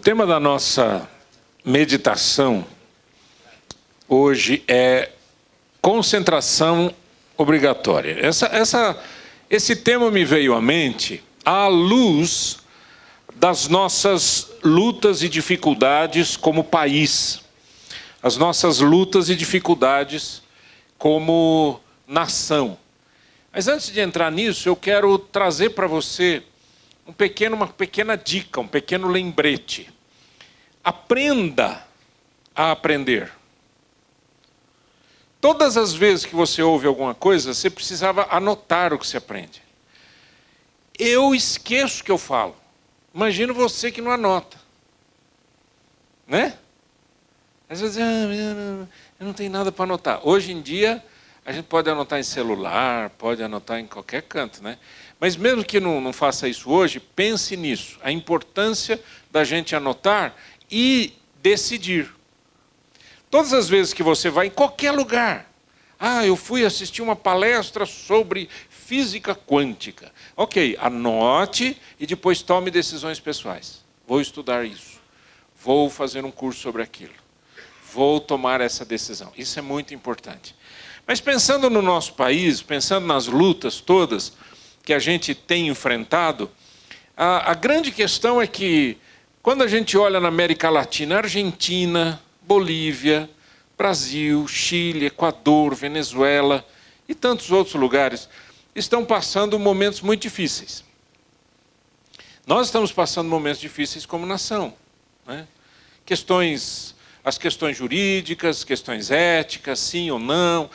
tema da nossa meditação hoje é concentração obrigatória. Esse tema me veio à mente à luz das nossas lutas e dificuldades como país, as nossas lutas e dificuldades como nação. Mas antes de entrar nisso, eu quero trazer para você uma pequena dica, um pequeno lembrete. Aprenda a aprender. Todas as vezes que você ouve alguma coisa, você precisava anotar o que você aprende. Eu esqueço o que eu falo. Imagino você que não anota. Né? Às vezes, eu não tenho nada para anotar. Hoje em dia, a gente pode anotar em celular, pode anotar em qualquer canto, né? Mas mesmo que não faça isso hoje, pense nisso. A importância da gente anotar e decidir. Todas as vezes que você vai em qualquer lugar. Eu fui assistir uma palestra sobre física quântica. Ok, anote e depois tome decisões pessoais. Vou estudar isso. Vou fazer um curso sobre aquilo. Vou tomar essa decisão. Isso é muito importante. Mas pensando no nosso país, pensando nas lutas todas que a gente tem enfrentado, a grande questão é que, quando a gente olha na América Latina, Argentina, Bolívia, Brasil, Chile, Equador, Venezuela e tantos outros lugares, estão passando momentos muito difíceis. Nós estamos passando momentos difíceis como nação, né? As questões jurídicas, questões éticas, sim ou não,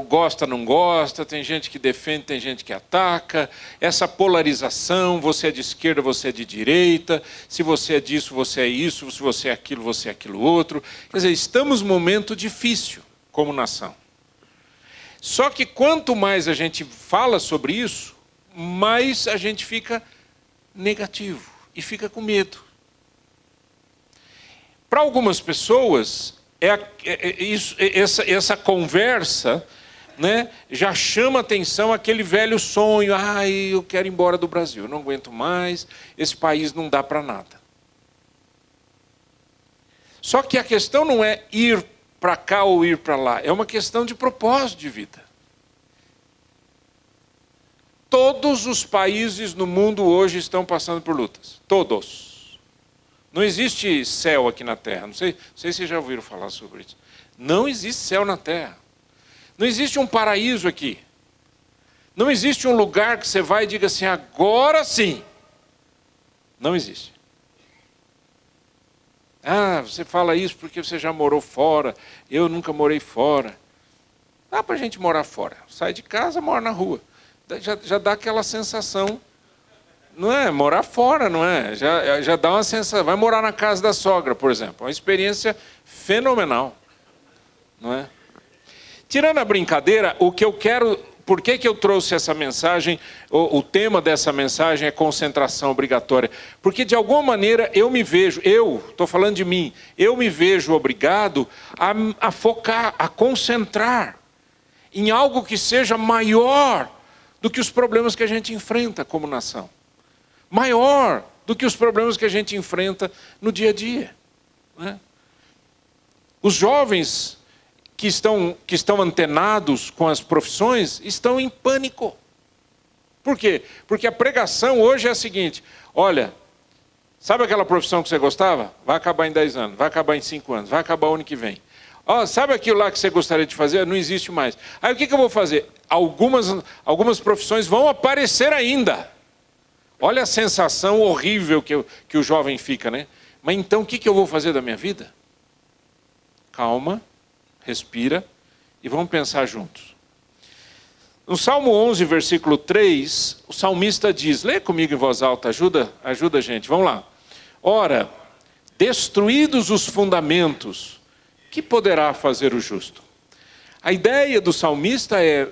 gosta, não gosta, tem gente que defende, tem gente que ataca, essa polarização, você é de esquerda, você é de direita, se você é disso, você é isso, se você é aquilo outro. Quer dizer, estamos num momento difícil como nação. Só que quanto mais a gente fala sobre isso, mais a gente fica negativo e fica com medo. Para algumas pessoas, essa conversa, né, já chama atenção aquele velho sonho. Eu quero ir embora do Brasil, eu não aguento mais, esse país não dá para nada. Só que a questão não é ir para cá ou ir para lá, é uma questão de propósito de vida. Todos os países no mundo hoje estão passando por lutas, todos. Não existe céu aqui na Terra. Não sei se vocês já ouviram falar sobre isso. Não existe céu na Terra. Não existe um paraíso aqui. Não existe um lugar que você vai e diga assim, agora sim. Não existe. Você fala isso porque você já morou fora. Eu nunca morei fora. Dá para a gente morar fora. Sai de casa, mora na rua. Já dá aquela sensação. Não é? Morar fora, não é? Já dá uma sensação. Vai morar na casa da sogra, por exemplo. Uma experiência fenomenal. Não é? Tirando a brincadeira, o que eu quero... Por que eu trouxe essa mensagem? O tema dessa mensagem é concentração obrigatória. Porque, de alguma maneira, estou falando de mim, eu me vejo obrigado a focar, a concentrar em algo que seja maior do que os problemas que a gente enfrenta como nação. Maior do que os problemas que a gente enfrenta no dia a dia. Né? Os jovens que estão antenados com as profissões estão em pânico. Por quê? Porque a pregação hoje é a seguinte: olha, sabe aquela profissão que você gostava? Vai acabar em 10 anos, vai acabar em 5 anos, vai acabar o ano que vem. Sabe aquilo lá que você gostaria de fazer? Não existe mais. Aí o que eu vou fazer? Algumas profissões vão aparecer ainda. Olha a sensação horrível que o jovem fica, né? Mas então o que eu vou fazer da minha vida? Calma, respira e vamos pensar juntos. No Salmo 11, versículo 3, o salmista diz, lê comigo em voz alta, ajuda a gente, vamos lá. Ora, destruídos os fundamentos, que poderá fazer o justo? A ideia do salmista é,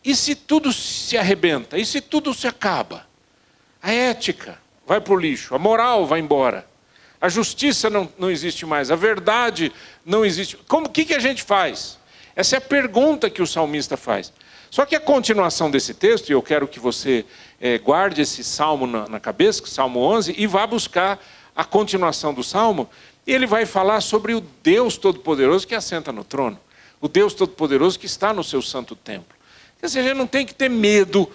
e se tudo se arrebenta? E se tudo se acaba? A ética vai para o lixo, a moral vai embora, a justiça não existe mais, a verdade não existe. O que a gente faz? Essa é a pergunta que o salmista faz. Só que a continuação desse texto, e eu quero que você guarde esse salmo na cabeça, Salmo 11, e vá buscar a continuação do Salmo, e ele vai falar sobre o Deus Todo-Poderoso que assenta no trono. O Deus Todo-Poderoso que está no seu santo templo. Quer dizer, a gente não tem que ter medo.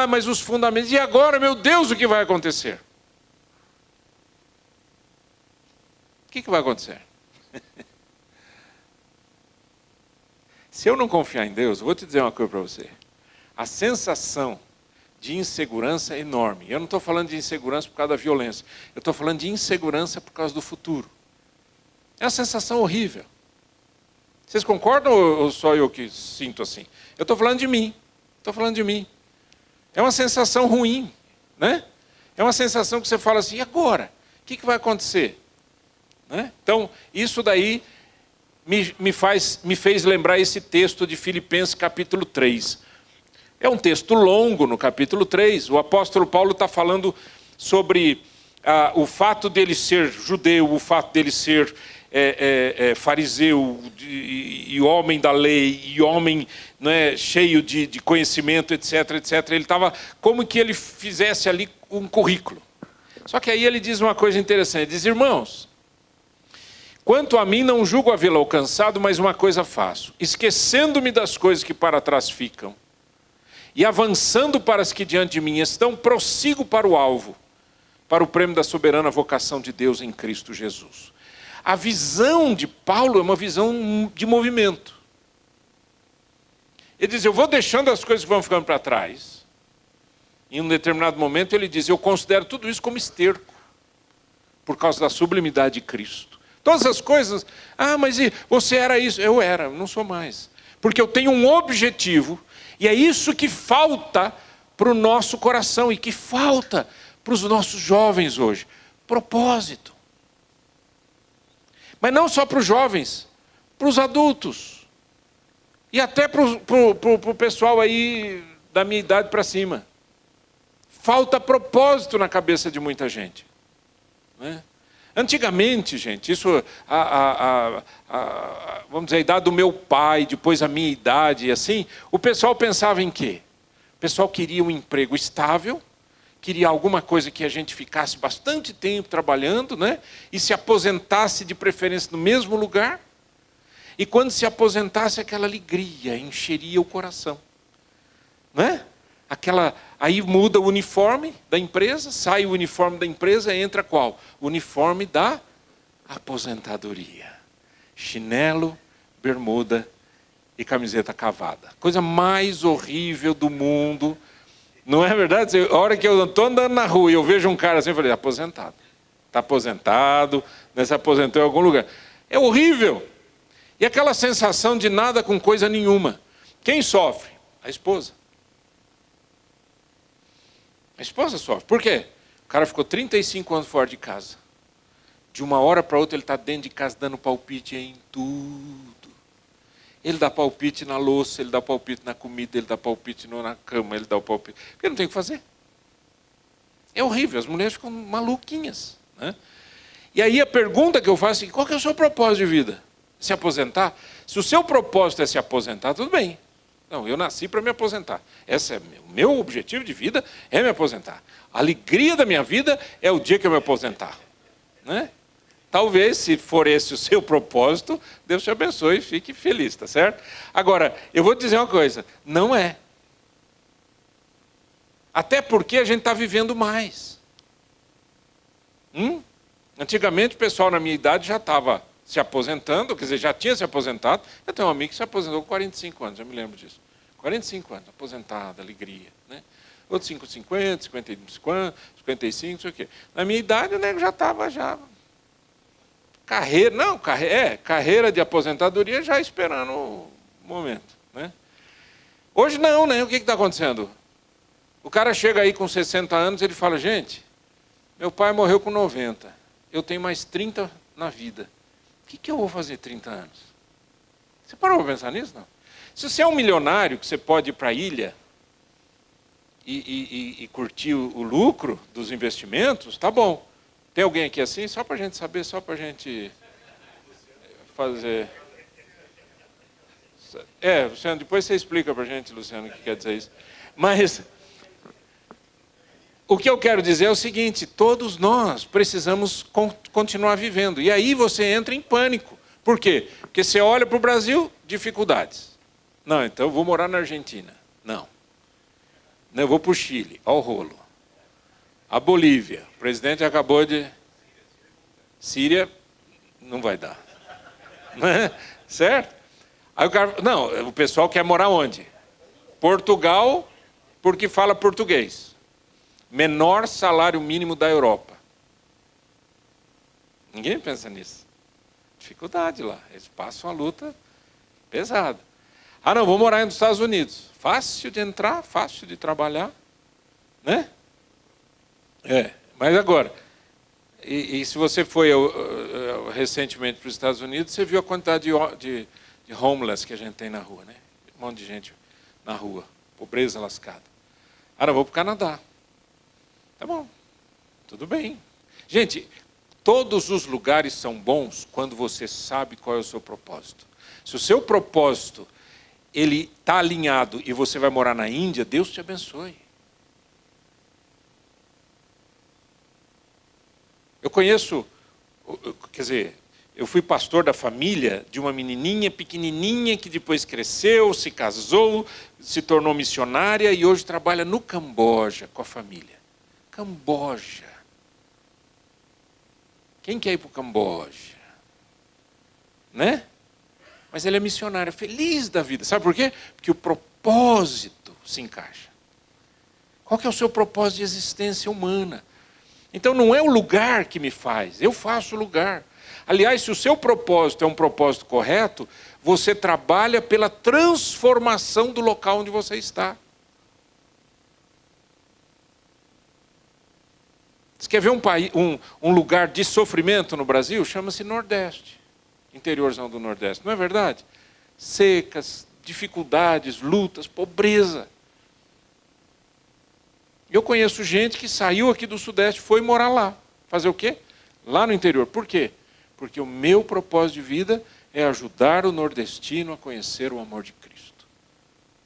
Mas os fundamentos... E agora, meu Deus, o que vai acontecer? O que vai acontecer? Se eu não confiar em Deus, eu vou te dizer uma coisa para você. A sensação de insegurança é enorme. Eu não estou falando de insegurança por causa da violência. Eu estou falando de insegurança por causa do futuro. É uma sensação horrível. Vocês concordam ou só eu que sinto assim? Eu estou falando de mim. Estou falando de mim. É uma sensação ruim, né? É uma sensação que você fala assim, e agora? O que vai acontecer? Né? Então, isso daí me fez lembrar esse texto de Filipenses capítulo 3. É um texto longo no capítulo 3. O apóstolo Paulo está falando sobre o fato dele ser judeu, o fato dele ser fariseu e homem da lei, e homem, né, cheio de conhecimento, etc, etc. Ele estava como que ele fizesse ali um currículo. Só que aí ele diz uma coisa interessante, ele diz, irmãos, quanto a mim não julgo havê-lo alcançado, mas uma coisa faço, esquecendo-me das coisas que para trás ficam, e avançando para as que diante de mim estão, prossigo para o alvo, para o prêmio da soberana vocação de Deus em Cristo Jesus. A visão de Paulo é uma visão de movimento. Ele diz, eu vou deixando as coisas que vão ficando para trás. Em um determinado momento ele diz, eu considero tudo isso como esterco, por causa da sublimidade de Cristo. Todas as coisas, mas você era isso? Eu era, não sou mais. Porque eu tenho um objetivo, e é isso que falta para o nosso coração, e que falta para os nossos jovens hoje. Propósito. Mas não só para os jovens, para os adultos. E até para o pessoal aí da minha idade para cima. Falta propósito na cabeça de muita gente. Né? Antigamente, gente, isso, vamos dizer, a idade do meu pai, depois a minha idade, e assim, o pessoal pensava em quê? O pessoal queria um emprego estável, queria alguma coisa que a gente ficasse bastante tempo trabalhando, né? E se aposentasse de preferência no mesmo lugar. E quando se aposentasse, aquela alegria encheria o coração. Né? Aí muda o uniforme da empresa, sai o uniforme da empresa, entra qual? O uniforme da aposentadoria. Chinelo, bermuda e camiseta cavada. Coisa mais horrível do mundo. Não é verdade? A hora que eu estou andando na rua e eu vejo um cara assim, eu falei, aposentado. Está aposentado, né, se aposentou em algum lugar. É horrível. E aquela sensação de nada com coisa nenhuma. Quem sofre? A esposa. A esposa sofre. Por quê? O cara ficou 35 anos fora de casa. De uma hora para outra ele está dentro de casa dando palpite em tudo. Ele dá palpite na louça, ele dá palpite na comida, ele dá palpite na cama, ele dá o palpite. Porque não tem o que fazer. É horrível, as mulheres ficam maluquinhas. Né? E aí a pergunta que eu faço é, qual que é o seu propósito de vida? Se aposentar? Se o seu propósito é se aposentar, tudo bem. Não, eu nasci para me aposentar. Esse é o meu objetivo de vida, é me aposentar. A alegria da minha vida é o dia que eu me aposentar. Né? Talvez, se for esse o seu propósito, Deus te abençoe e fique feliz, tá certo? Agora, eu vou te dizer uma coisa, não é. Até porque a gente está vivendo mais. Antigamente o pessoal na minha idade já estava se aposentando, quer dizer, já tinha se aposentado. Eu tenho um amigo que se aposentou com 45 anos, eu me lembro disso. 45 anos, aposentado, alegria. Né? Outros 50, 55, não sei o quê. Na minha idade o nego já estava carreira de aposentadoria já esperando o momento. Né? Hoje não, né? O que está acontecendo? O cara chega aí com 60 anos e ele fala, gente, meu pai morreu com 90, eu tenho mais 30 na vida. O que eu vou fazer 30 anos? Você parou para pensar nisso? Não? Se você é um milionário, que você pode ir para a ilha e curtir o lucro dos investimentos, tá bom. Tem alguém aqui assim? Só para a gente saber, só para a gente fazer... Luciano, depois você explica para a gente, Luciano, o que quer dizer isso. Mas o que eu quero dizer é o seguinte, todos nós precisamos continuar vivendo. E aí você entra em pânico. Por quê? Porque você olha para o Brasil, dificuldades. Não, então eu vou morar na Argentina. Não, eu vou para o Chile, ao rolo. A Bolívia, o presidente acabou de... Síria, não vai dar. Certo? Aí o cara... Não, o pessoal quer morar onde? Portugal, porque fala português. Menor salário mínimo da Europa. Ninguém pensa nisso. Dificuldade lá. Eles passam a luta pesada. Ah, não, vou morar nos Estados Unidos. Fácil de entrar, fácil de trabalhar. Né? Mas agora, e se você foi recentemente para os Estados Unidos, você viu a quantidade de homeless que a gente tem na rua, né? Um monte de gente na rua, pobreza lascada. Ah, não, vou para o Canadá. Tá bom, tudo bem. Gente, todos os lugares são bons quando você sabe qual é o seu propósito. Se o seu propósito ele está alinhado e você vai morar na Índia, Deus te abençoe. Eu conheço, quer dizer, eu fui pastor da família de uma menininha pequenininha que depois cresceu, se casou, se tornou missionária e hoje trabalha no Camboja com a família. Camboja. Quem quer ir para o Camboja? Né? Mas ele é missionário, feliz da vida. Sabe por quê? Porque o propósito se encaixa. Qual que é o seu propósito de existência humana? Então não é o lugar que me faz, eu faço o lugar. Aliás, se o seu propósito é um propósito correto, você trabalha pela transformação do local onde você está. Você quer ver um lugar de sofrimento no Brasil? Chama-se Nordeste, interiorzão do Nordeste, não é verdade? Secas, dificuldades, lutas, pobreza. Eu conheço gente que saiu aqui do Sudeste, foi morar lá. Fazer o quê? Lá no interior. Por quê? Porque o meu propósito de vida é ajudar o nordestino a conhecer o amor de Cristo.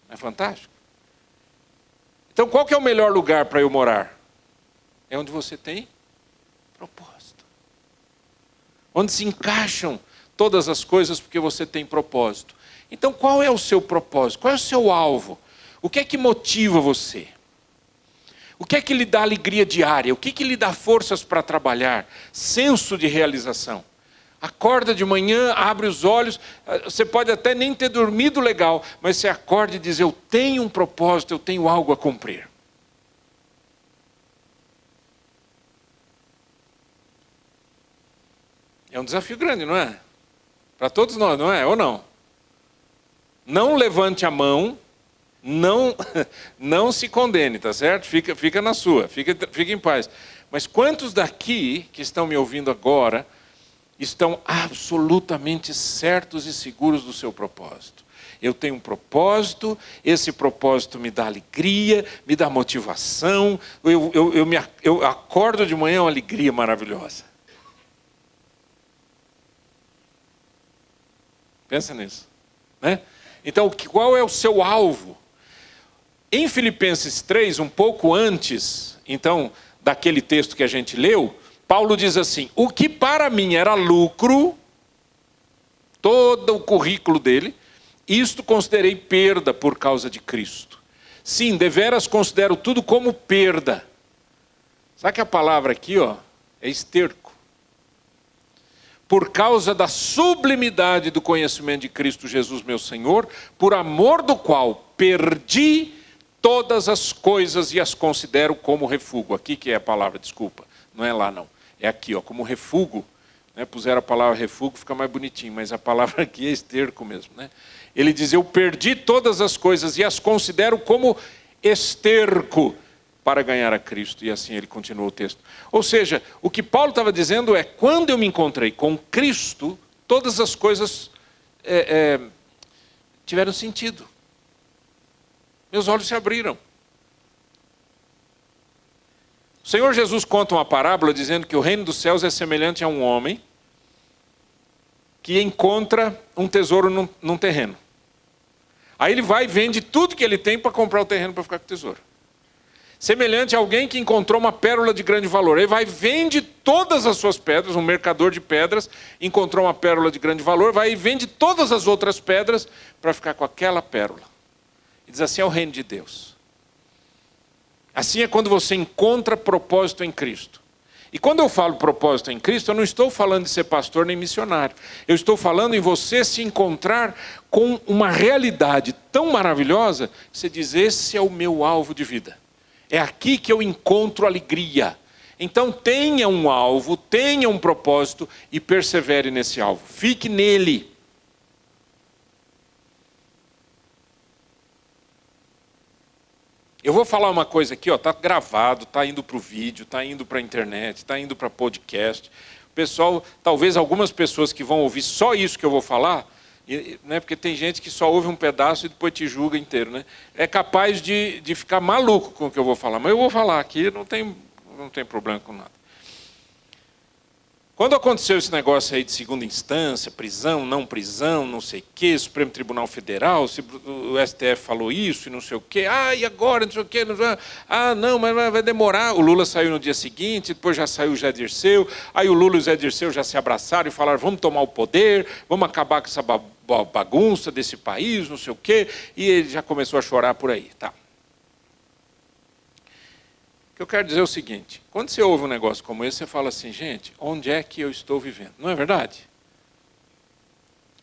Não é fantástico? Então qual que é o melhor lugar para eu morar? É onde você tem propósito. Onde se encaixam todas as coisas porque você tem propósito. Então qual é o seu propósito? Qual é o seu alvo? O que é que motiva você? O que é que lhe dá alegria diária? O que é que lhe dá forças para trabalhar? Senso de realização. Acorda de manhã, abre os olhos, você pode até nem ter dormido legal, mas você acorda e diz, eu tenho um propósito, eu tenho algo a cumprir. É um desafio grande, não é? Para todos nós, não é? Ou não? Não levante a mão, não se condene, tá certo? Fica na sua, fica em paz. Mas quantos daqui que estão me ouvindo agora estão absolutamente certos e seguros do seu propósito? Eu tenho um propósito, esse propósito me dá alegria, me dá motivação, eu acordo de manhã uma alegria maravilhosa. Pensa nisso, né? Então, qual é o seu alvo? Em Filipenses 3, um pouco antes, então, daquele texto que a gente leu, Paulo diz assim, o que para mim era lucro, todo o currículo dele, isto considerei perda por causa de Cristo. Sim, deveras considero tudo como perda. Sabe que a palavra aqui, ó, é esterco. Por causa da sublimidade do conhecimento de Cristo Jesus, meu Senhor, por amor do qual perdi todas as coisas e as considero como refúgio. Aqui que é a palavra, desculpa, não é lá não. É aqui, ó, como refúgio. Né? Puseram a palavra refúgio, fica mais bonitinho, mas a palavra aqui é esterco mesmo. Né? Ele diz, eu perdi todas as coisas e as considero como esterco para ganhar a Cristo. E assim ele continua o texto. Ou seja, o que Paulo estava dizendo é, quando eu me encontrei com Cristo, todas as coisas tiveram sentido. Meus olhos se abriram. O Senhor Jesus conta uma parábola dizendo que o reino dos céus é semelhante a um homem que encontra um tesouro num terreno. Aí ele vai e vende tudo que ele tem para comprar o terreno para ficar com o tesouro. Semelhante a alguém que encontrou uma pérola de grande valor. Ele vai e vende todas as suas pedras, um mercador de pedras, encontrou uma pérola de grande valor, vai e vende todas as outras pedras para ficar com aquela pérola. E diz assim: é o reino de Deus. Assim é quando você encontra propósito em Cristo. E quando eu falo propósito em Cristo, eu não estou falando de ser pastor nem missionário. Eu estou falando em você se encontrar com uma realidade tão maravilhosa, que você diz: esse é o meu alvo de vida. É aqui que eu encontro alegria. Então tenha um alvo, tenha um propósito e persevere nesse alvo. Fique nele. Eu vou falar uma coisa aqui, está gravado, está indo para o vídeo, está indo para a internet, está indo para podcast. O pessoal, talvez algumas pessoas que vão ouvir só isso que eu vou falar, né, porque tem gente que só ouve um pedaço e depois te julga inteiro, né? É capaz de ficar maluco com o que eu vou falar. Mas eu vou falar aqui, não tem problema com nada. Quando aconteceu esse negócio aí de segunda instância, prisão, não sei o quê, Supremo Tribunal Federal, o STF falou isso e não sei o quê, e agora, não sei o quê, não, mas vai demorar. O Lula saiu no dia seguinte, depois já saiu o Zé Dirceu, aí o Lula e o Zé Dirceu já se abraçaram e falaram: vamos tomar o poder, vamos acabar com essa bagunça desse país, não sei o quê, e ele já começou a chorar por aí, tá. O que eu quero dizer é o seguinte: quando você ouve um negócio como esse, você fala assim: gente, onde é que eu estou vivendo? Não é verdade?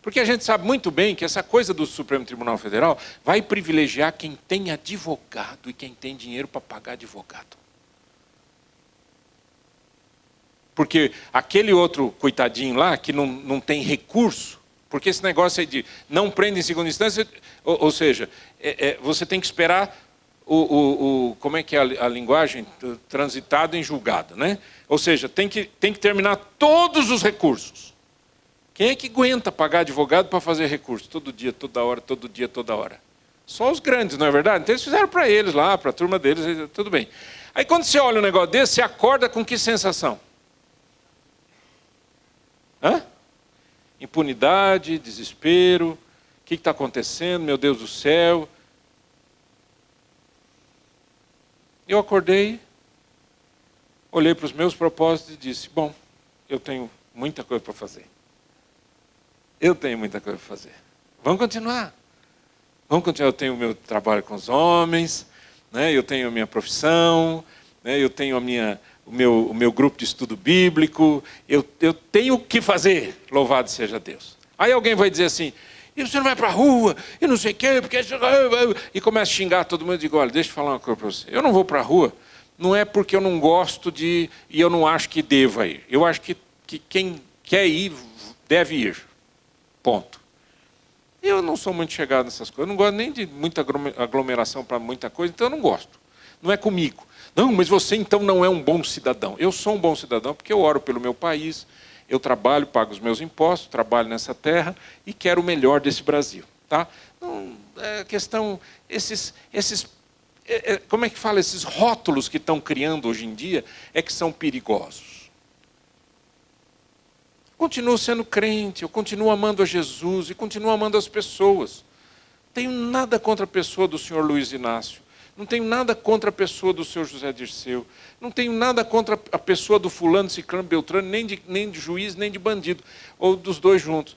Porque a gente sabe muito bem que essa coisa do Supremo Tribunal Federal vai privilegiar quem tem advogado e quem tem dinheiro para pagar advogado. Porque aquele outro coitadinho lá, que não tem recurso, porque esse negócio aí de não prende em segunda instância, ou seja, você tem que esperar como é que é a linguagem? Transitado em julgado, né? Ou seja, tem que terminar todos os recursos. Quem é que aguenta pagar advogado para fazer recurso? Todo dia, toda hora, todo dia, toda hora. Só os grandes, não é verdade? Então eles fizeram para eles lá, para a turma deles, tudo bem. Aí quando você olha um negócio desse, você acorda com que sensação? Impunidade, desespero, o que está acontecendo, meu Deus do céu. Eu acordei, olhei para os meus propósitos e disse: bom, eu tenho muita coisa para fazer. Eu tenho muita coisa para fazer. Vamos continuar. Eu tenho o meu trabalho com os homens, né? Eu tenho a minha profissão, né? Eu tenho o meu grupo de estudo bíblico, eu tenho o que fazer, louvado seja Deus. Aí alguém vai dizer assim: e você não vai para a rua, e não sei o quê, porque... E começa a xingar todo mundo. Eu digo: olha, deixa eu falar uma coisa para você. Eu não vou para a rua, não é porque eu não gosto de... E eu não acho que deva ir. Eu acho que quem quer ir, deve ir. Ponto. Eu não sou muito chegado nessas coisas. Eu não gosto nem de muita aglomeração para muita coisa, então eu não gosto. Não é comigo. Não, mas você então não é um bom cidadão. Eu sou um bom cidadão porque eu oro pelo meu país, eu trabalho, pago os meus impostos, trabalho nessa terra e quero o melhor desse Brasil. Tá? Não, a questão, como é que fala? Esses rótulos que estão criando hoje em dia é que são perigosos. Eu continuo sendo crente, eu continuo amando a Jesus e continuo amando as pessoas. Não tenho nada contra a pessoa do senhor Luiz Inácio. Não tenho nada contra a pessoa do seu José Dirceu. Não tenho nada contra a pessoa do fulano, ciclano, beltrano, nem de juiz, nem de bandido. Ou dos dois juntos.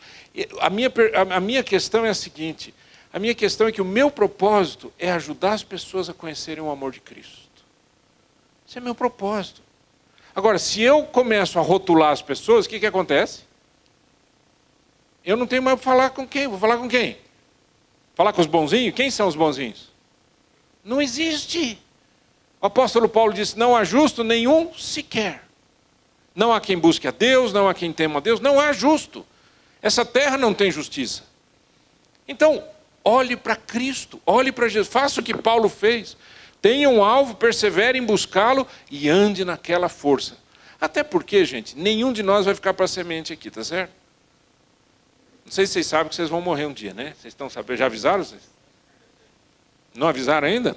A minha questão é a seguinte. A minha questão é que o meu propósito é ajudar as pessoas a conhecerem o amor de Cristo. Esse é meu propósito. Agora, se eu começo a rotular as pessoas, o que acontece? Eu não tenho mais para falar com quem? Vou falar com quem? Falar com os bonzinhos? Quem são os bonzinhos? Não existe. O apóstolo Paulo disse: não há justo nenhum sequer. Não há quem busque a Deus, não há quem tema a Deus, não há justo. Essa terra não tem justiça. Então, olhe para Cristo, olhe para Jesus, faça o que Paulo fez. Tenha um alvo, persevere em buscá-lo e ande naquela força. Até porque, gente, nenhum de nós vai ficar para semente aqui, tá certo? Não sei se vocês sabem que vocês vão morrer um dia, né? Vocês estão sabendo? Já avisaram vocês? Não avisaram ainda?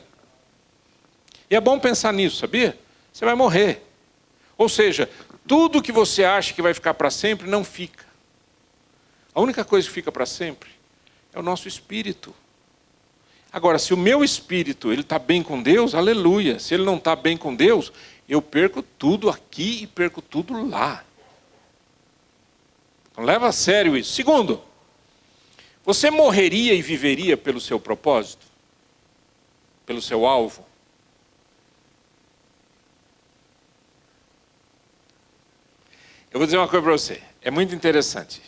E é bom pensar nisso, sabia? Você vai morrer. Ou seja, tudo que você acha que vai ficar para sempre, não fica. A única coisa que fica para sempre é o nosso espírito. Agora, se o meu espírito ele está bem com Deus, aleluia. Se ele não está bem com Deus, eu perco tudo aqui e perco tudo lá. Então, leva a sério isso. Segundo, você morreria e viveria pelo seu propósito? Pelo seu alvo? Eu vou dizer uma coisa para você, é muito interessante.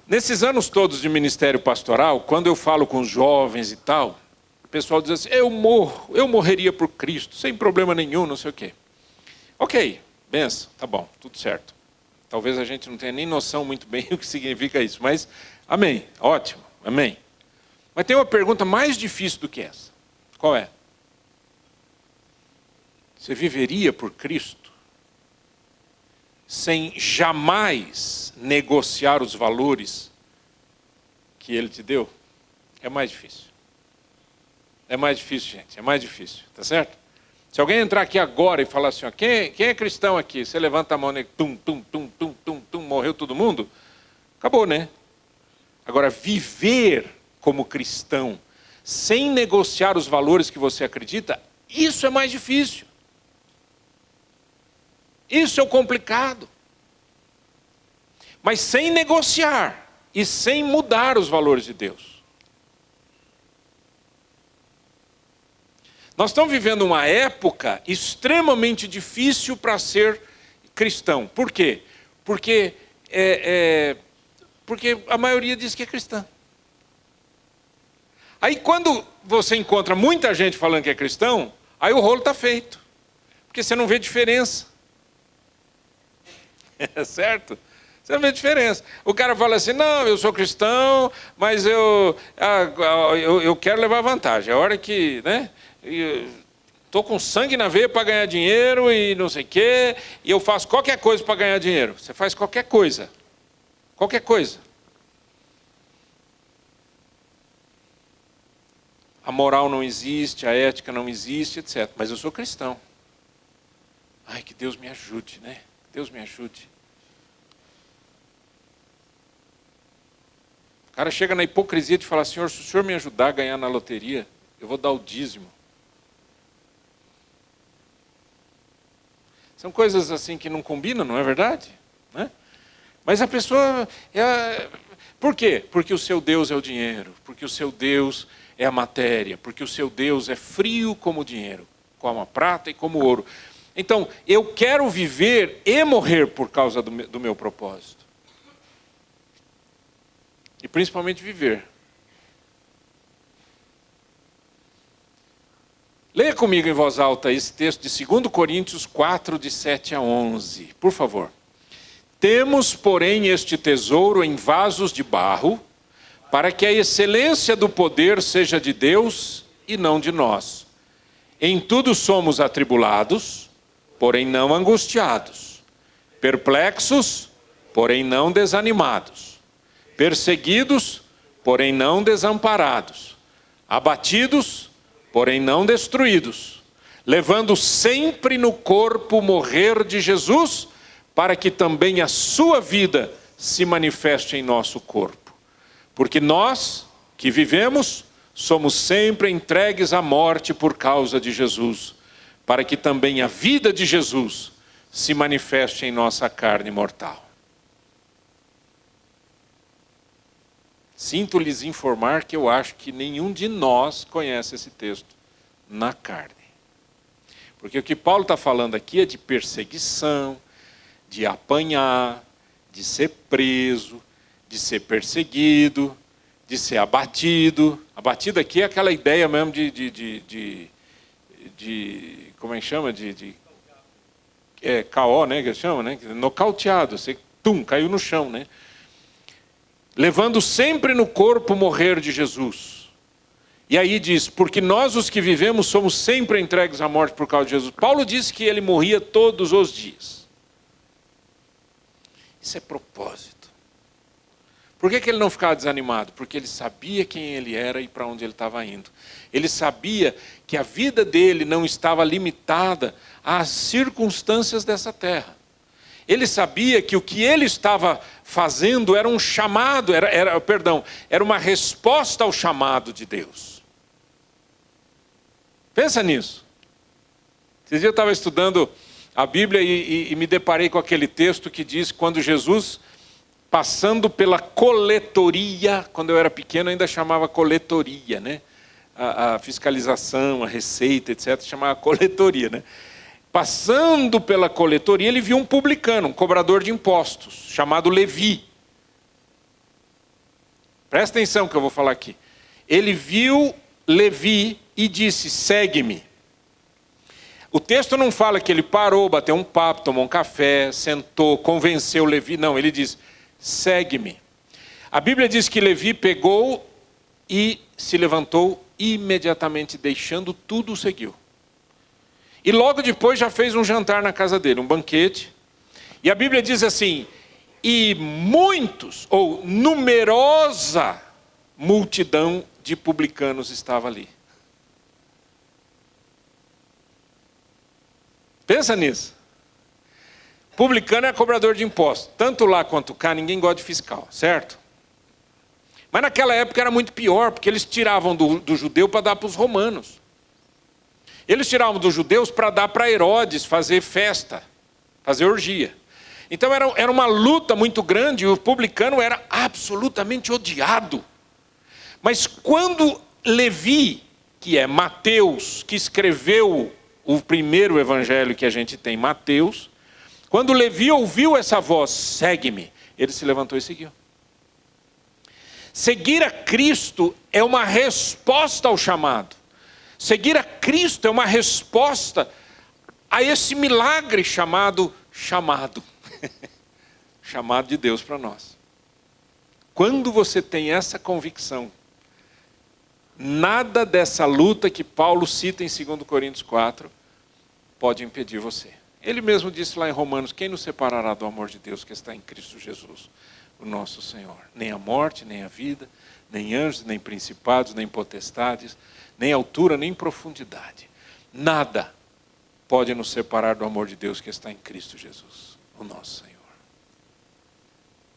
Nesses anos todos de ministério pastoral, quando eu falo com os jovens e tal, o pessoal diz assim, eu morreria por Cristo, sem problema nenhum, não sei o quê. Ok, benção, tá bom, tudo certo. Talvez a gente não tenha nem noção muito bem o que significa isso, mas amém, ótimo, amém. Mas tem uma pergunta mais difícil do que essa. Qual é? Você viveria por Cristo sem jamais negociar os valores que Ele te deu? É mais difícil. É mais difícil, gente, é mais difícil, tá certo? Se alguém entrar aqui agora e falar assim, ó, quem é cristão aqui? Você levanta a mão e morreu todo mundo? Acabou, né? Agora, viver como cristão, sem negociar os valores que você acredita, isso é mais difícil. Isso é o complicado. Mas sem negociar e sem mudar os valores de Deus. Nós estamos vivendo uma época extremamente difícil para ser cristão. Por quê? Porque a maioria diz que é cristã. Aí quando você encontra muita gente falando que é cristão, aí o rolo está feito. Porque você não vê diferença. Certo? Você não vê diferença. O cara fala assim, não, eu sou cristão, mas eu quero levar vantagem. A hora que, né, estou com sangue na veia para ganhar dinheiro e não sei o quê, e eu faço qualquer coisa para ganhar dinheiro. Você faz qualquer coisa. Qualquer coisa. A moral não existe, a ética não existe, etc. Mas eu sou cristão. Ai, que Deus me ajude, né? Deus me ajude. O cara chega na hipocrisia de falar, Senhor, se o Senhor me ajudar a ganhar na loteria, eu vou dar o dízimo. São coisas assim que não combinam, não é verdade? Né? Mas a pessoa... Por quê? Porque o seu Deus é o dinheiro, porque o seu Deus é a matéria, porque o seu Deus é frio como o dinheiro, como a prata e como o ouro. Então, eu quero viver e morrer por causa do meu propósito. E principalmente viver. Leia comigo em voz alta esse texto de 2 Coríntios 4, de 7 a 11. Por favor. Temos, porém, este tesouro em vasos de barro, para que a excelência do poder seja de Deus e não de nós. Em tudo somos atribulados, porém não angustiados, perplexos, porém não desanimados, perseguidos, porém não desamparados, abatidos, porém não destruídos, levando sempre no corpo o morrer de Jesus, para que também a sua vida se manifeste em nosso corpo. Porque nós, que vivemos, somos sempre entregues à morte por causa de Jesus, para que também a vida de Jesus se manifeste em nossa carne mortal. Sinto lhes informar que eu acho que nenhum de nós conhece esse texto na carne. Porque o que Paulo está falando aqui é de perseguição, de apanhar, de ser preso, de ser perseguido, de ser abatido. Abatido aqui é aquela ideia mesmo de como é que chama? KO, né? Que chama, né? Nocauteado, você caiu no chão, né? Levando sempre no corpo o morrer de Jesus. E aí diz, porque nós os que vivemos somos sempre entregues à morte por causa de Jesus. Paulo disse que ele morria todos os dias. Isso é propósito. Por que ele não ficava desanimado? Porque ele sabia quem ele era e para onde ele estava indo. Ele sabia que a vida dele não estava limitada às circunstâncias dessa terra. Ele sabia que o que ele estava fazendo era um chamado, era uma resposta ao chamado de Deus. Pensa nisso. Esses dias eu estava estudando a Bíblia e me deparei com aquele texto que diz que quando Jesus, passando pela coletoria, quando eu era pequeno ainda chamava coletoria, né? A fiscalização, a receita, etc., chamava coletoria, né? Passando pela coletoria, ele viu um publicano, um cobrador de impostos, chamado Levi. Presta atenção que eu vou falar aqui. Ele viu Levi e disse: segue-me. O texto não fala que ele parou, bateu um papo, tomou um café, sentou, convenceu Levi. Não, ele diz: segue-me. A Bíblia diz que Levi pegou e se levantou imediatamente, deixando tudo, o seguiu. E logo depois já fez um jantar na casa dele, um banquete. E a Bíblia diz assim: e muitos, ou numerosa multidão de publicanos estava ali. Pensa nisso. Publicano é cobrador de impostos. Tanto lá quanto cá, ninguém gosta de fiscal, certo? Mas naquela época era muito pior, porque eles tiravam do judeu para dar para os romanos. Eles tiravam dos judeus para dar para Herodes fazer festa, fazer orgia. Então era uma luta muito grande e o publicano era absolutamente odiado. Mas quando Levi, que é Mateus, que escreveu o primeiro evangelho que a gente tem, Mateus, quando Levi ouviu essa voz, segue-me, ele se levantou e seguiu. Seguir a Cristo é uma resposta ao chamado. Seguir a Cristo é uma resposta a esse milagre chamado chamado. Chamado de Deus para nós. Quando você tem essa convicção, nada dessa luta que Paulo cita em 2 Coríntios 4 pode impedir você. Ele mesmo disse lá em Romanos: quem nos separará do amor de Deus que está em Cristo Jesus, o nosso Senhor? Nem a morte, nem a vida, nem anjos, nem principados, nem potestades, nem altura, nem profundidade. Nada pode nos separar do amor de Deus que está em Cristo Jesus, o nosso Senhor.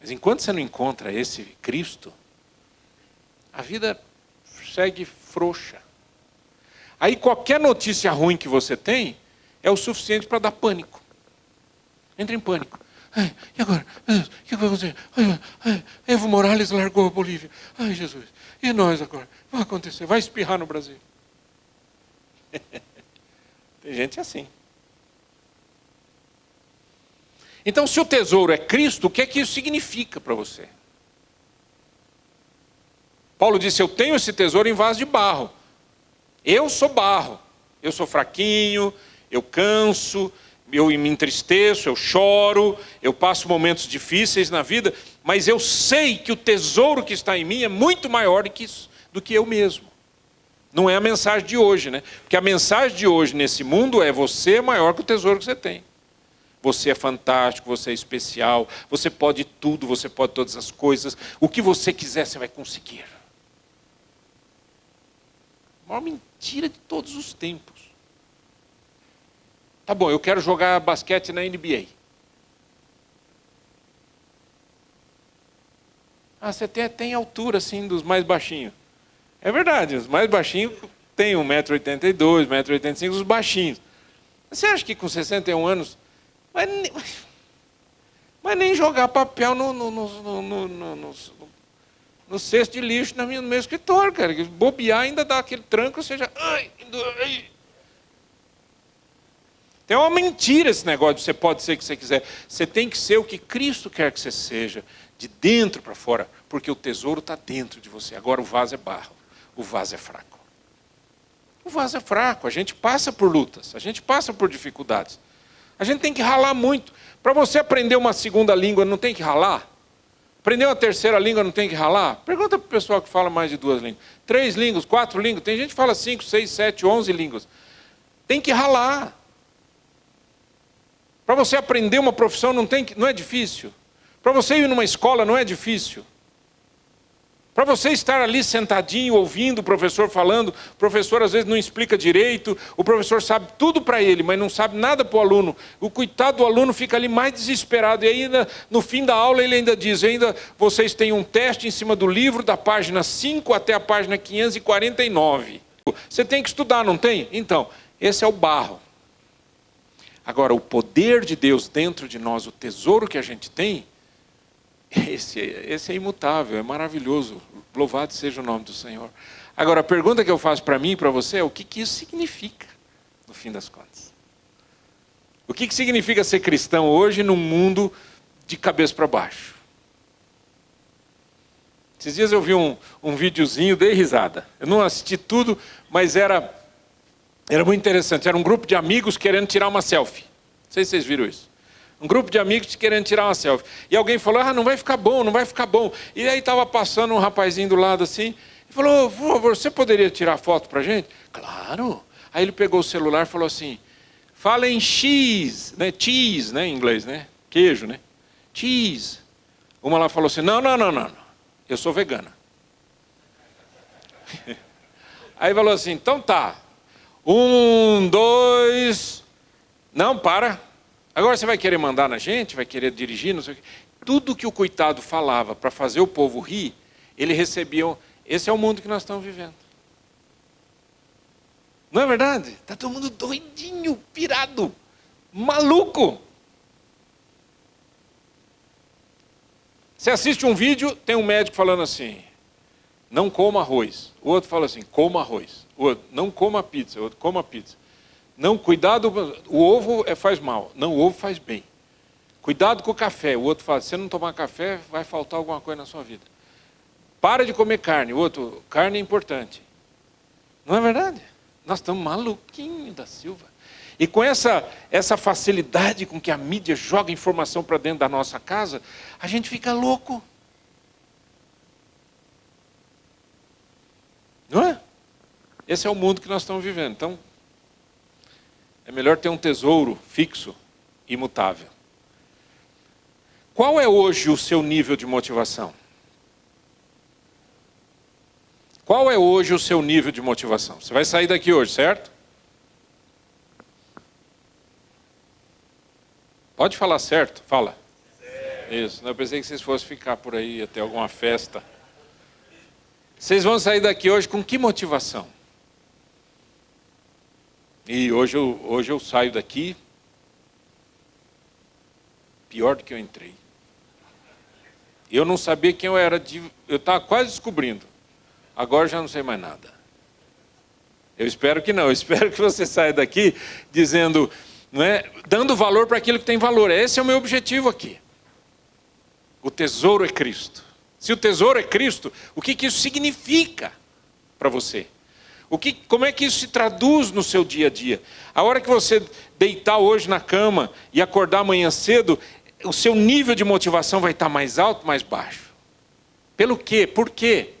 Mas enquanto você não encontra esse Cristo, a vida segue frouxa. Aí qualquer notícia ruim que você tem é o suficiente para dar pânico. Entra em pânico. Ai, e agora? O que vai acontecer? Evo Morales largou a Bolívia. Ai, Jesus. E nós agora? Vai acontecer? Vai espirrar no Brasil. Tem gente assim. Então, se o tesouro é Cristo, o que é que isso significa para você? Paulo disse: eu tenho esse tesouro em vaso de barro. Eu sou barro. Eu sou fraquinho, eu canso, eu me entristeço, eu choro, eu passo momentos difíceis na vida, mas eu sei que o tesouro que está em mim é muito maior do que eu mesmo. Não é a mensagem de hoje, né? Porque a mensagem de hoje nesse mundo é: você é maior que o tesouro que você tem. Você é fantástico, você é especial, você pode tudo, você pode todas as coisas. O que você quiser, você vai conseguir. A maior mentira de todos os tempos. Tá bom, eu quero jogar basquete na NBA. Ah, você tem altura assim dos mais baixinhos. É verdade, os mais baixinhos têm 1,82 m, 1,85 m, os baixinhos. Você acha que com 61 anos... Mas nem jogar papel no cesto de lixo no meu escritório, cara. Bobear ainda dá aquele tranco, ou seja... Tem uma mentira esse negócio de você pode ser o que você quiser. Você tem que ser o que Cristo quer que você seja, de dentro para fora, porque o tesouro está dentro de você. Agora o vaso é barro, o vaso é fraco. O vaso é fraco, a gente passa por lutas, a gente passa por dificuldades. A gente tem que ralar muito. Para você aprender uma segunda língua, não tem que ralar? Aprender uma terceira língua, não tem que ralar? Pergunta para o pessoal que fala mais de 2 línguas. 3 línguas, 4 línguas. Tem gente que fala 5, 6, 7, 11 línguas. Tem que ralar. Para você aprender uma profissão, não é difícil. Para você ir numa escola, não é difícil. Para você estar ali sentadinho, ouvindo o professor falando, o professor às vezes não explica direito, o professor sabe tudo para ele, mas não sabe nada para o aluno. O coitado do aluno fica ali mais desesperado. E ainda, no fim da aula, ele ainda diz, vocês têm um teste em cima do livro, da página 5 até a página 549. Você tem que estudar, não tem? Então, esse é o barro. Agora, o poder de Deus dentro de nós, o tesouro que a gente tem, esse é imutável, é maravilhoso. Louvado seja o nome do Senhor. Agora, a pergunta que eu faço para mim e para você é: o que isso significa, no fim das contas? O que significa ser cristão hoje num mundo de cabeça para baixo? Esses dias eu vi um videozinho, dei risada. Eu não assisti tudo, mas era muito interessante. Era um grupo de amigos querendo tirar uma selfie. Não sei se vocês viram isso. Um grupo de amigos querendo tirar uma selfie. E alguém falou, não vai ficar bom, não vai ficar bom. E aí estava passando um rapazinho do lado assim, e falou, por favor, você poderia tirar foto para a gente? Claro. Aí ele pegou o celular e falou assim, fala em cheese, né? Cheese, né, em inglês, né? Queijo, né? Cheese. Uma lá falou assim, não, eu sou vegana. Aí falou assim, então tá. 1, 2... Não, para. Agora você vai querer mandar na gente, vai querer dirigir, não sei o quê. Tudo que o coitado falava para fazer o povo rir, ele recebia. Esse é o mundo que nós estamos vivendo. Não é verdade? Está todo mundo doidinho, pirado, maluco. Você assiste um vídeo, tem um médico falando assim, não coma arroz. O outro fala assim, coma arroz. O outro, não coma pizza. O outro, coma pizza. Não, cuidado, o ovo faz mal. Não, o ovo faz bem. Cuidado com o café. O outro fala, se você não tomar café, vai faltar alguma coisa na sua vida. Para de comer carne. O outro, carne é importante. Não é verdade? Nós estamos maluquinhos da Silva. E com essa facilidade com que a mídia joga informação para dentro da nossa casa, a gente fica louco. Não é? Esse é o mundo que nós estamos vivendo. Então, é melhor ter um tesouro fixo, imutável. Qual é hoje o seu nível de motivação? Qual é hoje o seu nível de motivação? Você vai sair daqui hoje, certo? Pode falar certo? Fala. Isso, eu pensei que vocês fossem ficar por aí até alguma festa. Vocês vão sair daqui hoje com que motivação? E hoje eu saio daqui pior do que eu entrei. Eu não sabia quem eu era, eu estava quase descobrindo. Agora já não sei mais nada. Eu espero que não, eu espero que você saia daqui dizendo, não é, dando valor para aquilo que tem valor. Esse é o meu objetivo aqui. O tesouro é Cristo. Se o tesouro é Cristo, o que isso significa para você? Como é que isso se traduz no seu dia a dia? A hora que você deitar hoje na cama e acordar amanhã cedo, o seu nível de motivação vai estar mais alto, mais baixo. Pelo quê? Por quê?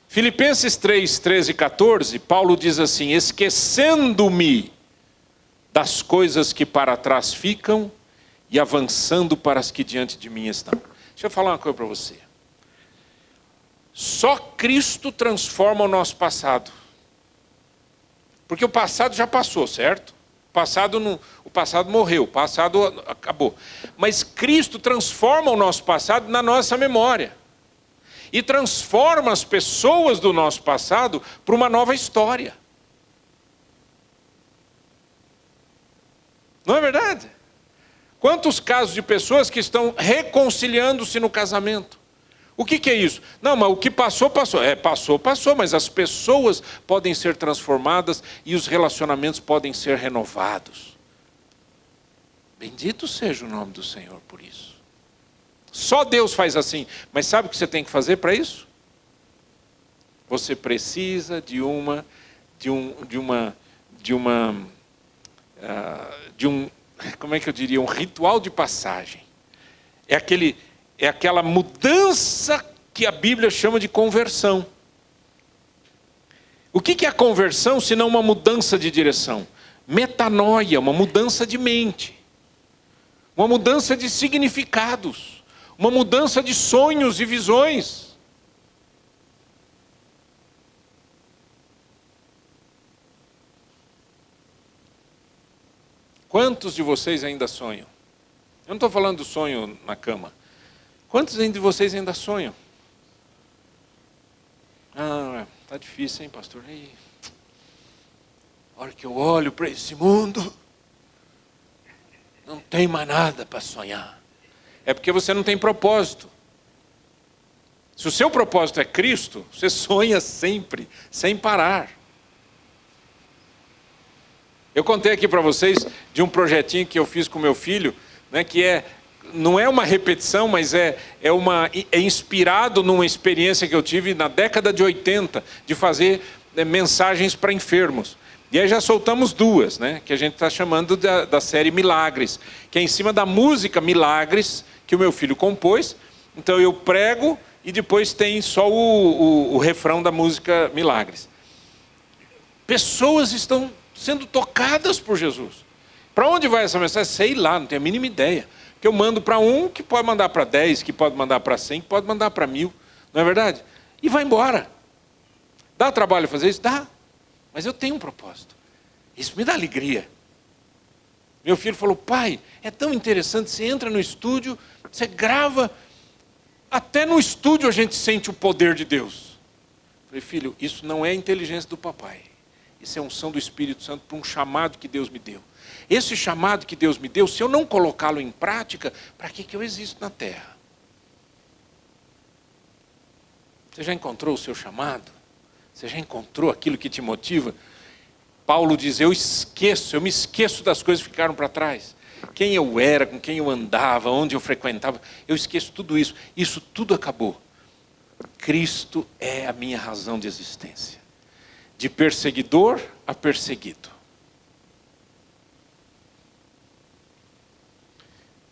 Filipenses 3, 13 e 14, Paulo diz assim, esquecendo-me das coisas que para trás ficam e avançando para as que diante de mim estão. Deixa eu falar uma coisa para você. Só Cristo transforma o nosso passado. Porque o passado já passou, certo? O passado morreu, o passado acabou. Mas Cristo transforma o nosso passado na nossa memória. E transforma as pessoas do nosso passado para uma nova história. Não é verdade? Quantos casos de pessoas que estão reconciliando-se no casamento? O que é isso? Não, mas o que passou, passou. Passou, mas as pessoas podem ser transformadas e os relacionamentos podem ser renovados. Bendito seja o nome do Senhor por isso. Só Deus faz assim. Mas sabe o que você tem que fazer para isso? Você precisa de um como é que eu diria, um ritual de passagem. É aquela mudança que a Bíblia chama de conversão. O que é a conversão, senão uma mudança de direção? Metanoia, uma mudança de mente. Uma mudança de significados. Uma mudança de sonhos e visões. Quantos de vocês ainda sonham? Eu não estou falando do sonho na cama. Quantos de vocês ainda sonham? Ah, está difícil, hein, pastor? Ei, a hora que eu olho para esse mundo, não tem mais nada para sonhar. É porque você não tem propósito. Se o seu propósito é Cristo, você sonha sempre, sem parar. Eu contei aqui para vocês de um projetinho que eu fiz com meu filho, né, que não é uma repetição, mas é inspirado numa experiência que eu tive na década de 80, de fazer mensagens para enfermos. E aí já soltamos duas, né, que a gente está chamando da série Milagres, que é em cima da música Milagres, que o meu filho compôs. Então eu prego e depois tem só o refrão da música Milagres. Pessoas estão sendo tocadas por Jesus. Para onde vai essa mensagem? Sei lá, não tenho a mínima ideia. Que eu mando para um, que pode mandar para 10, que pode mandar para 100, que pode mandar para 1000. Não é verdade? E vai embora. Dá trabalho fazer isso? Dá. Mas eu tenho um propósito. Isso me dá alegria. Meu filho falou, pai, é tão interessante, você entra no estúdio, você grava, até no estúdio a gente sente o poder de Deus. Eu falei, filho, isso não é inteligência do papai. Isso é unção do Espírito Santo para um chamado que Deus me deu. Esse chamado que Deus me deu, se eu não colocá-lo em prática, para que eu existo na terra? Você já encontrou o seu chamado? Você já encontrou aquilo que te motiva? Paulo diz, eu me esqueço das coisas que ficaram para trás. Quem eu era, com quem eu andava, onde eu frequentava, eu esqueço tudo isso. Isso tudo acabou. Cristo é a minha razão de existência. De perseguidor a perseguido.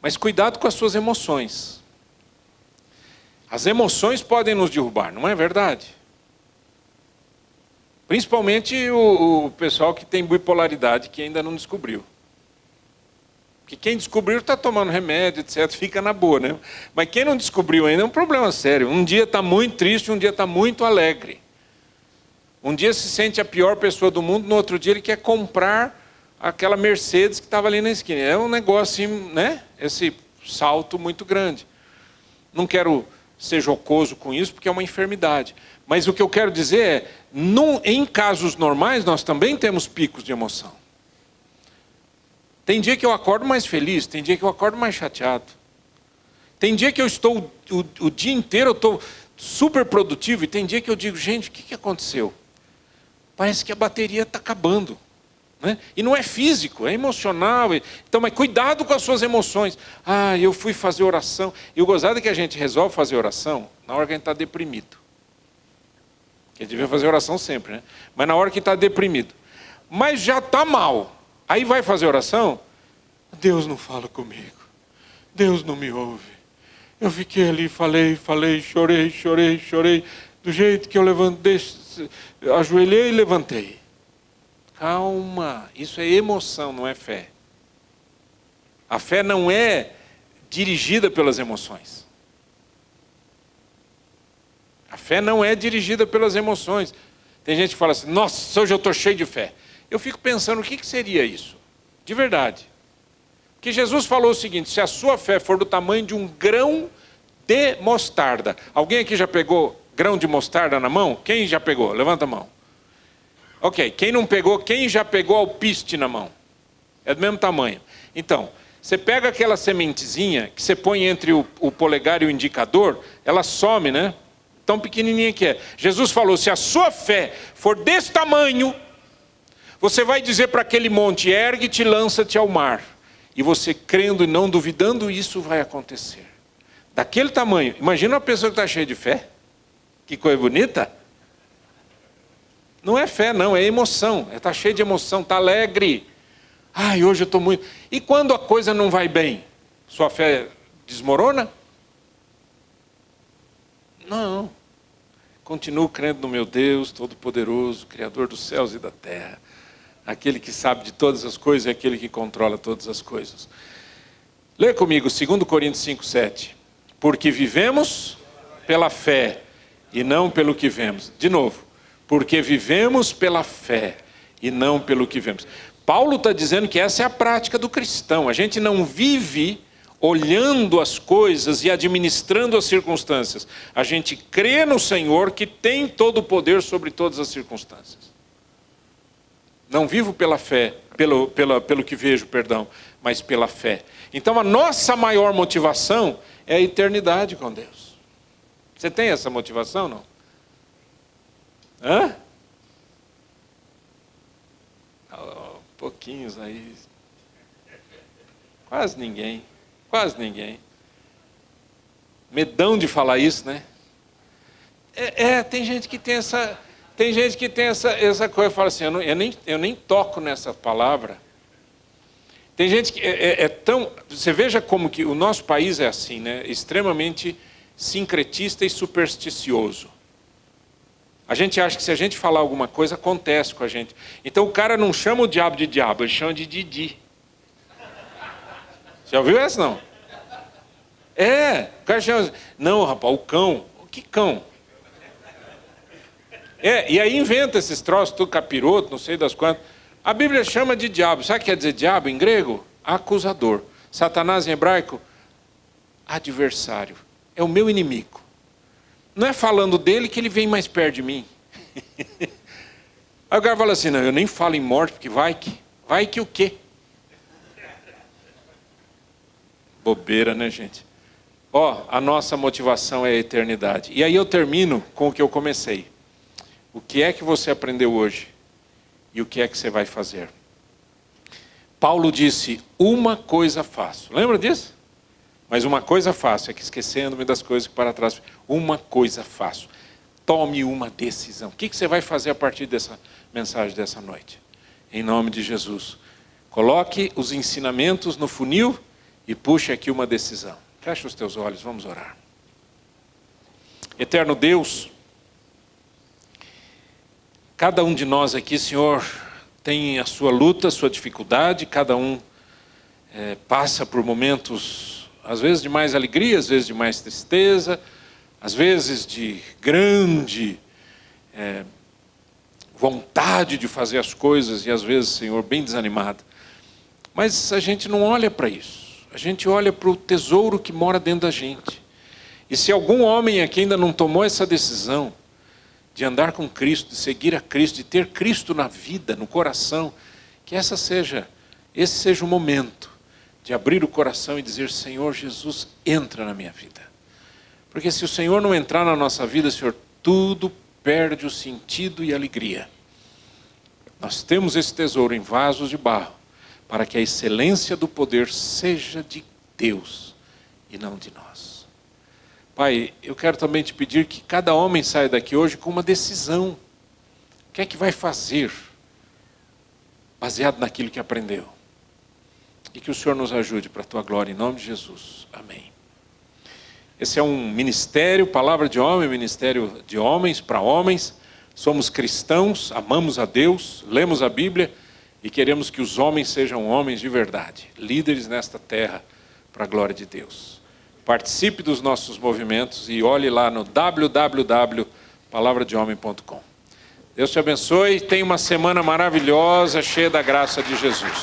Mas cuidado com as suas emoções. As emoções podem nos derrubar, não é verdade? Principalmente o pessoal que tem bipolaridade, que ainda não descobriu. Porque quem descobriu está tomando remédio, etc., fica na boa, né? Mas quem não descobriu ainda é um problema sério. Um dia está muito triste, um dia está muito alegre. Um dia se sente a pior pessoa do mundo, no outro dia ele quer comprar aquela Mercedes que estava ali na esquina. É um negócio, né? Esse salto muito grande. Não quero ser jocoso com isso, porque é uma enfermidade. Mas o que eu quero dizer é, em casos normais, nós também temos picos de emoção. Tem dia que eu acordo mais feliz, tem dia que eu acordo mais chateado. Tem dia que eu estou, o dia inteiro eu estou super produtivo, e tem dia que eu digo, gente, o que aconteceu? Parece que a bateria está acabando. Né? E não é físico, é emocional. Então, mas cuidado com as suas emoções. Ah, eu fui fazer oração. E o gozado é que a gente resolve fazer oração na hora que a gente está deprimido. Que devia fazer oração sempre, né? Mas na hora que está deprimido. Mas já está mal. Aí vai fazer oração, Deus não fala comigo. Deus não me ouve. Eu fiquei ali, falei, chorei. Do jeito que eu levantei, ajoelhei e levantei. Calma, isso é emoção, não é fé. A fé não é dirigida pelas emoções. A fé não é dirigida pelas emoções. Tem gente que fala assim, nossa, hoje eu estou cheio de fé. Eu fico pensando, o que seria isso? De verdade. Porque Jesus falou o seguinte, se a sua fé for do tamanho de um grão de mostarda. Alguém aqui já pegou grão de mostarda na mão? Quem já pegou? Levanta a mão. Ok, quem não pegou, quem já pegou alpiste na mão? É do mesmo tamanho. Então, você pega aquela sementezinha que você põe entre o polegar e o indicador, ela some, né? Tão pequenininha que é. Jesus falou, se a sua fé for desse tamanho, você vai dizer para aquele monte, ergue-te e lança-te ao mar. E você crendo e não duvidando, isso vai acontecer. Daquele tamanho. Imagina uma pessoa que está cheia de fé. Que coisa bonita. Não é fé, não, é emoção. Está cheio de emoção, está alegre. Ai, hoje eu estou muito... E quando a coisa não vai bem? Sua fé desmorona? Não. Continuo crendo no meu Deus Todo-Poderoso, Criador dos céus e da terra. Aquele que sabe de todas as coisas e aquele que controla todas as coisas. Lê comigo, 2 Coríntios 5:7. Porque vivemos pela fé e não pelo que vemos. De novo. Porque vivemos pela fé e não pelo que vemos. Paulo está dizendo que essa é a prática do cristão. A gente não vive olhando as coisas e administrando as circunstâncias. A gente crê no Senhor que tem todo o poder sobre todas as circunstâncias. Não vivo pela fé, pelo que vejo, perdão, mas pela fé. Então a nossa maior motivação é a eternidade com Deus. Você tem essa motivação, não? Hã? Oh, pouquinhos aí. Quase ninguém. Quase ninguém. Medão de falar isso, né? Tem gente que tem essa... Tem gente que tem essa coisa, fala assim, eu nem toco nessa palavra. Tem gente que tão... Você veja como que o nosso país é assim, né? Extremamente sincretista e supersticioso. A gente acha que se a gente falar alguma coisa, acontece com a gente. Então o cara não chama o diabo de diabo, ele chama de Didi. Já ouviu essa, não? O cara chama... Não, rapaz, o cão. Que cão? E aí inventa esses troços, tudo capiroto, não sei das quantas. A Bíblia chama de diabo. Sabe o que quer dizer diabo em grego? Acusador. Satanás em hebraico? Adversário. É o meu inimigo. Não é falando dele que ele vem mais perto de mim. Aí o cara fala assim, não, eu nem falo em morte, porque vai que o quê? Bobeira, né, gente? A nossa motivação é a eternidade. E aí eu termino com o que eu comecei. O que é que você aprendeu hoje? E o que é que você vai fazer? Paulo disse, uma coisa faço. Lembra disso? Mas uma coisa faço, é que esquecendo-me das coisas que para trás. Uma coisa faço. Tome uma decisão. O que você vai fazer a partir dessa mensagem dessa noite? Em nome de Jesus. Coloque os ensinamentos no funil e puxe aqui uma decisão. Feche os teus olhos, vamos orar. Eterno Deus, cada um de nós aqui, Senhor, tem a sua luta, a sua dificuldade, cada um passa por momentos, às vezes de mais alegria, às vezes de mais tristeza, às vezes de grande vontade de fazer as coisas e às vezes, Senhor, bem desanimado. Mas a gente não olha para isso, a gente olha para o tesouro que mora dentro da gente. E se algum homem aqui ainda não tomou essa decisão, de andar com Cristo, de seguir a Cristo, de ter Cristo na vida, no coração, que esse seja o momento de abrir o coração e dizer, Senhor Jesus, entra na minha vida. Porque se o Senhor não entrar na nossa vida, Senhor, tudo perde o sentido e a alegria. Nós temos esse tesouro em vasos de barro, para que a excelência do poder seja de Deus e não de nós. Pai, eu quero também te pedir que cada homem saia daqui hoje com uma decisão. O que é que vai fazer? Baseado naquilo que aprendeu. E que o Senhor nos ajude para a tua glória, em nome de Jesus. Amém. Esse é um ministério, palavra de homem, ministério de homens para homens. Somos cristãos, amamos a Deus, lemos a Bíblia e queremos que os homens sejam homens de verdade, líderes nesta terra para a glória de Deus. Participe dos nossos movimentos e olhe lá no www.palavradehomem.com. Deus te abençoe, tenha uma semana maravilhosa, cheia da graça de Jesus.